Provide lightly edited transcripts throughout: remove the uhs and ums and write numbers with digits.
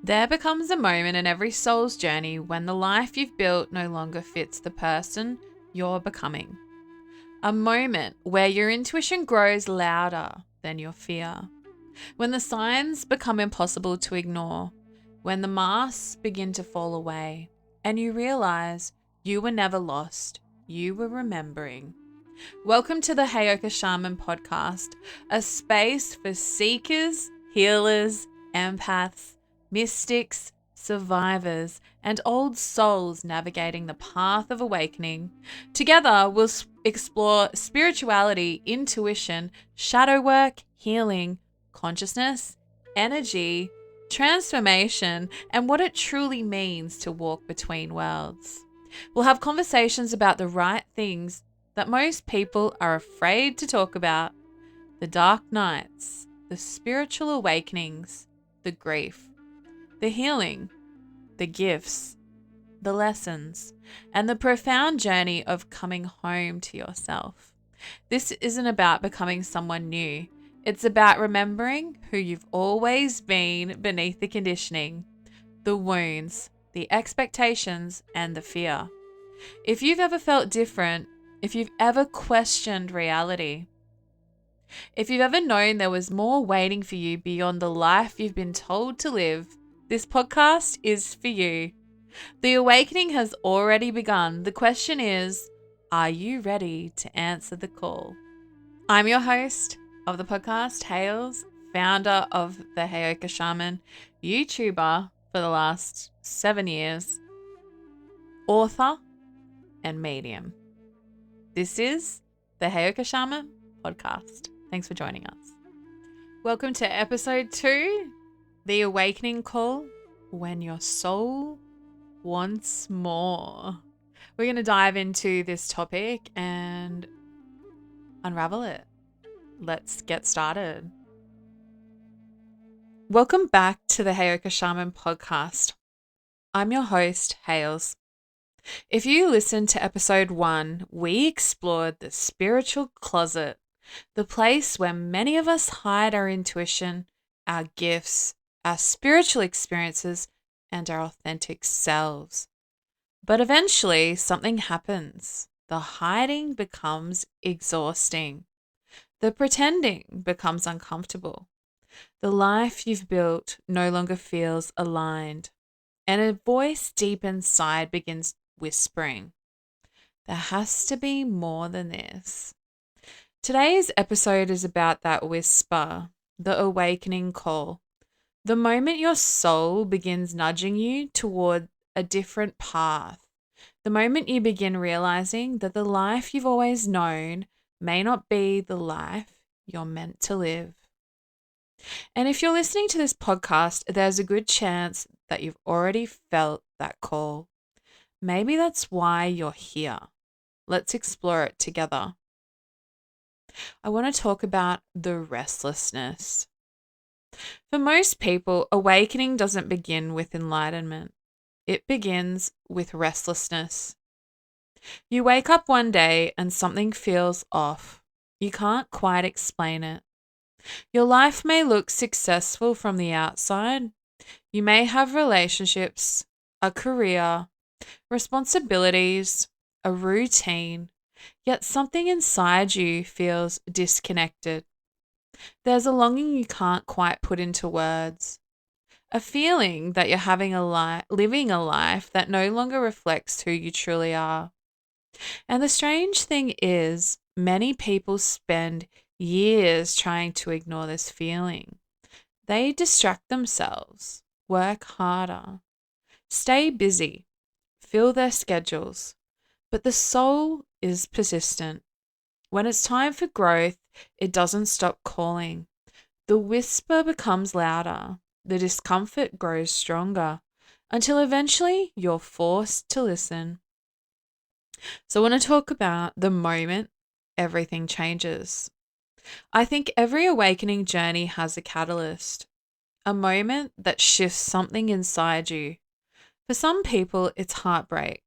There becomes a moment in every soul's journey when the life you've built no longer fits the person you're becoming. A moment where your intuition grows louder than your fear. When the signs become impossible to ignore. When the masks begin to fall away and you realize you were never lost, you were remembering. Welcome to the Heyoka Shaman Podcast, a space for seekers, healers, empaths, mystics, survivors, and old souls navigating the path of awakening. Together, we'll explore spirituality, intuition, shadow work, healing, consciousness, energy, transformation, and what it truly means to walk between worlds. We'll have conversations about the right things that most people are afraid to talk about: the dark nights, the spiritual awakenings, the grief, the healing, the gifts, the lessons, and the profound journey of coming home to yourself. This isn't about becoming someone new. It's about remembering who you've always been beneath the conditioning, the wounds, the expectations, and the fear. If you've ever felt different, if you've ever questioned reality, if you've ever known there was more waiting for you beyond the life you've been told to live, this podcast is for you. The awakening has already begun. The question is, are you ready to answer the call? I'm your host of the podcast, Hales, founder of the Heyoka Shaman, YouTuber for the last 7 years, author, and medium. This is the Heyoka Shaman Podcast. Thanks for joining us. Welcome to episode 2, the awakening call when your soul wants more. We're going to dive into this topic and unravel it. Let's get started. Welcome back to the Heyoka Shaman Podcast. I'm your host, Hales. If you listened to episode 1, we explored the spiritual closet, the place where many of us hide our intuition, our gifts, our spiritual experiences, and our authentic selves. But eventually, something happens. The hiding becomes exhausting. The pretending becomes uncomfortable. The life you've built no longer feels aligned, and a voice deep inside begins whispering, there has to be more than this. Today's episode is about that whisper, the awakening call, the moment your soul begins nudging you toward a different path, the moment you begin realizing that the life you've always known may not be the life you're meant to live. And if you're listening to this podcast, there's a good chance that you've already felt that call. Maybe that's why you're here. Let's explore it together. I want to talk about the restlessness. For most people, awakening doesn't begin with enlightenment. It begins with restlessness. You wake up one day and something feels off. You can't quite explain it. Your life may look successful from the outside. You may have relationships, a career, responsibilities, a routine, yet something inside you feels disconnected. There's a longing you can't quite put into words, a feeling that you're living a life that no longer reflects who you truly are. And the strange thing is, many people spend years trying to ignore this feeling. They distract themselves, work harder, stay busy, fill their schedules, but the soul is persistent. When it's time for growth, it doesn't stop calling. The whisper becomes louder, the discomfort grows stronger, until eventually you're forced to listen. So I want to talk about the moment everything changes. I think every awakening journey has a catalyst, a moment that shifts something inside you. For some people, it's heartbreak.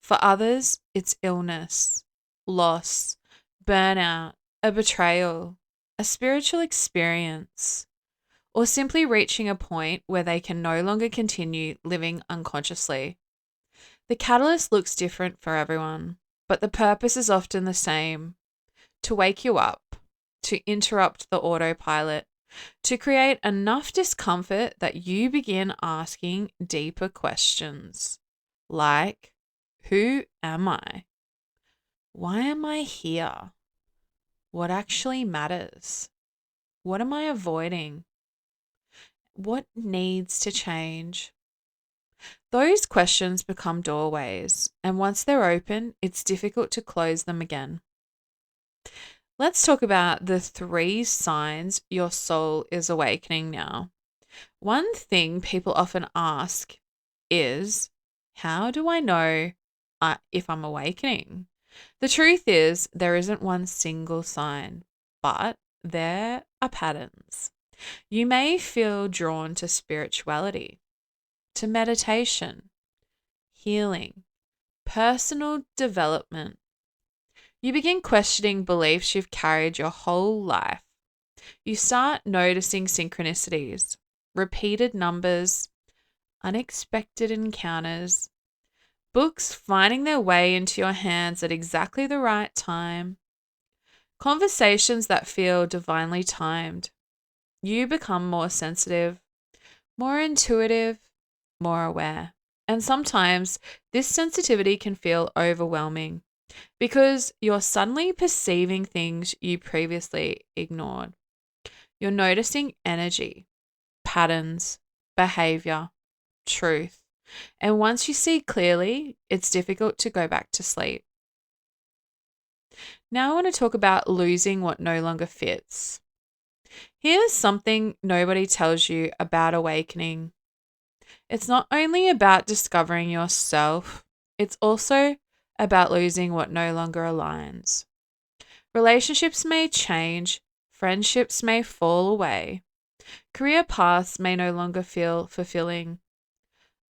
For others, it's illness, loss, burnout, a betrayal, a spiritual experience. or simply reaching a point where they can no longer continue living unconsciously. The catalyst looks different for everyone, but the purpose is often the same: to wake you up, to interrupt the autopilot, to create enough discomfort that you begin asking deeper questions like, who am I? Why am I here? What actually matters? What am I avoiding? What needs to change? Those questions become doorways, and once they're open, it's difficult to close them again. Let's talk about the 3 signs your soul is awakening now. One thing people often ask is, how do I know if I'm awakening? The truth is, there isn't one single sign, but there are patterns. You may feel drawn to spirituality, to meditation, healing, personal development. You begin questioning beliefs you've carried your whole life. You start noticing synchronicities, repeated numbers, unexpected encounters, books finding their way into your hands at exactly the right time, conversations that feel divinely timed. You become more sensitive, more intuitive, more aware. And sometimes this sensitivity can feel overwhelming because you're suddenly perceiving things you previously ignored. You're noticing energy, patterns, behavior, truth. And once you see clearly, it's difficult to go back to sleep. Now I want to talk about losing what no longer fits. Here's something nobody tells you about awakening. It's not only about discovering yourself, it's also about losing what no longer aligns. Relationships may change, friendships may fall away, career paths may no longer feel fulfilling.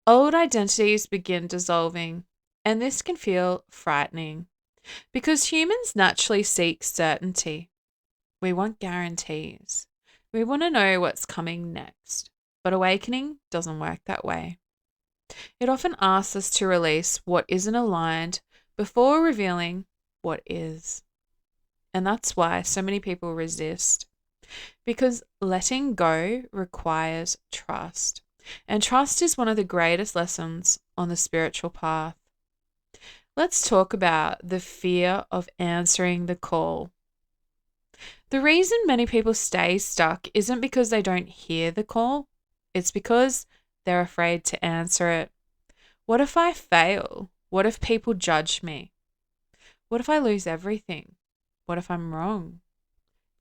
Old identities begin dissolving, and this can feel frightening because humans naturally seek certainty. We want guarantees. We want to know what's coming next. But awakening doesn't work that way. It often asks us to release what isn't aligned before revealing what is. And that's why so many people resist, because letting go requires trust. And trust is one of the greatest lessons on the spiritual path. Let's talk about the fear of answering the call. The reason many people stay stuck isn't because they don't hear the call, it's because they're afraid to answer it. What if I fail? What if people judge me? What if I lose everything? What if I'm wrong?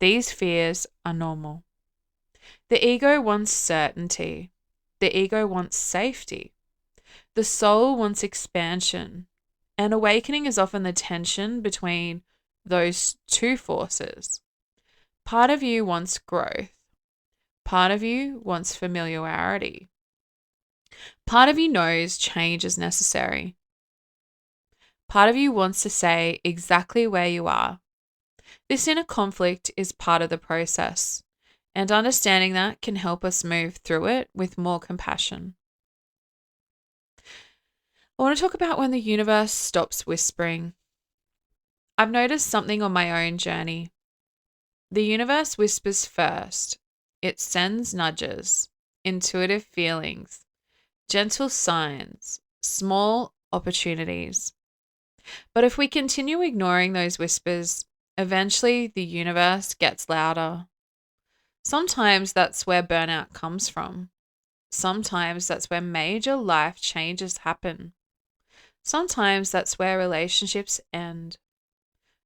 These fears are normal. The ego wants certainty. The ego wants safety. The soul wants expansion. And awakening is often the tension between those two forces. Part of you wants growth. Part of you wants familiarity. Part of you knows change is necessary. Part of you wants to stay exactly where you are. This inner conflict is part of the process, and understanding that can help us move through it with more compassion. I want to talk about when the universe stops whispering. I've noticed something on my own journey. The universe whispers first. It sends nudges, intuitive feelings, gentle signs, small opportunities. But if we continue ignoring those whispers, eventually the universe gets louder. Sometimes that's where burnout comes from. Sometimes that's where major life changes happen. Sometimes that's where relationships end.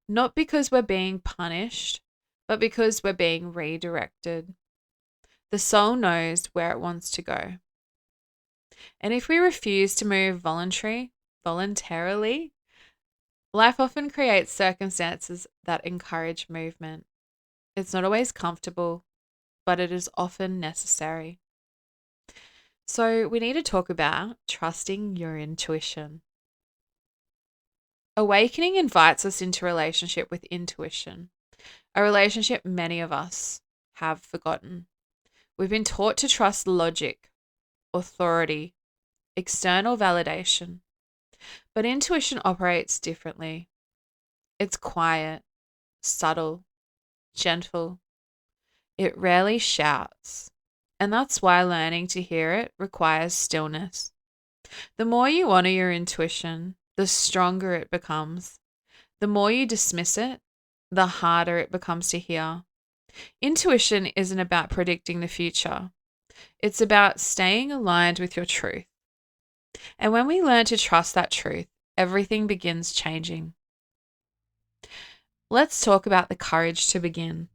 Not because we're being punished, but because we're being redirected. The soul knows where it wants to go. And if we refuse to move voluntarily, life often creates circumstances that encourage movement. It's not always comfortable, but it is often necessary. So we need to talk about trusting your intuition. Awakening invites us into relationship with intuition, a relationship many of us have forgotten. We've been taught to trust logic, authority, external validation. But intuition operates differently. It's quiet, subtle, gentle. It rarely shouts. And that's why learning to hear it requires stillness. The more you honor your intuition, the stronger it becomes. The more you dismiss it, the harder it becomes to hear. Intuition isn't about predicting the future. It's about staying aligned with your truth. And when we learn to trust that truth, everything begins changing. Let's talk about the courage to begin.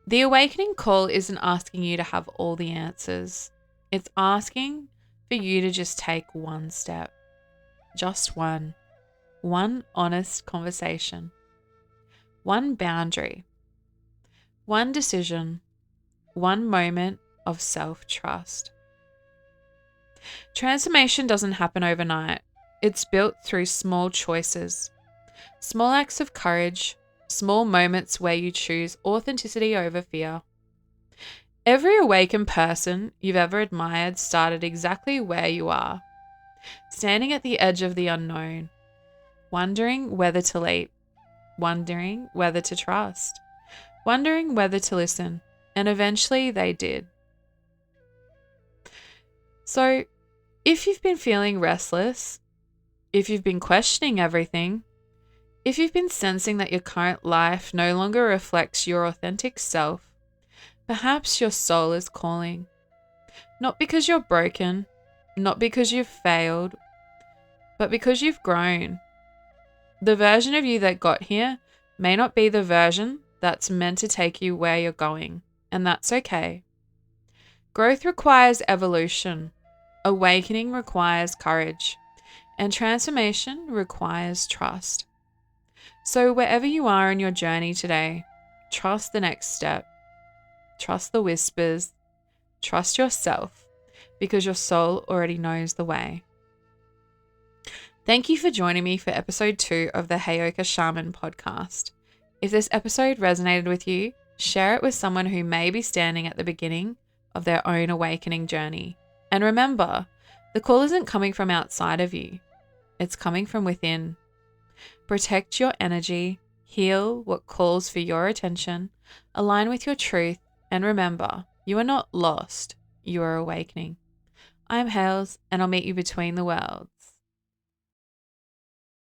The awakening call isn't asking you to have all the answers. It's asking for you to just take one step. Just one. One honest conversation. One boundary. One decision. One moment of self-trust. Transformation doesn't happen overnight. It's built through small choices. Small acts of courage. Small moments where you choose authenticity over fear. Every awakened person you've ever admired started exactly where you are, standing at the edge of the unknown, wondering whether to leap, wondering whether to trust, wondering whether to listen, and eventually they did. So, if you've been feeling restless, if you've been questioning everything, if you've been sensing that your current life no longer reflects your authentic self, perhaps your soul is calling. Not because you're broken, not because you've failed, but because you've grown. The version of you that got here may not be the version that's meant to take you where you're going, and that's okay. Growth requires evolution. Awakening requires courage. And transformation requires trust. So wherever you are in your journey today, trust the next step. Trust the whispers. Trust yourself, because your soul already knows the way. Thank you for joining me for episode 2 of the Heyoka Shaman Podcast. If this episode resonated with you, share it with someone who may be standing at the beginning of their own awakening journey. And remember, the call isn't coming from outside of you. It's coming from within. Protect your energy, heal what calls for your attention, align with your truth, and remember, you are not lost, you are awakening. I'm Hales, and I'll meet you between the worlds.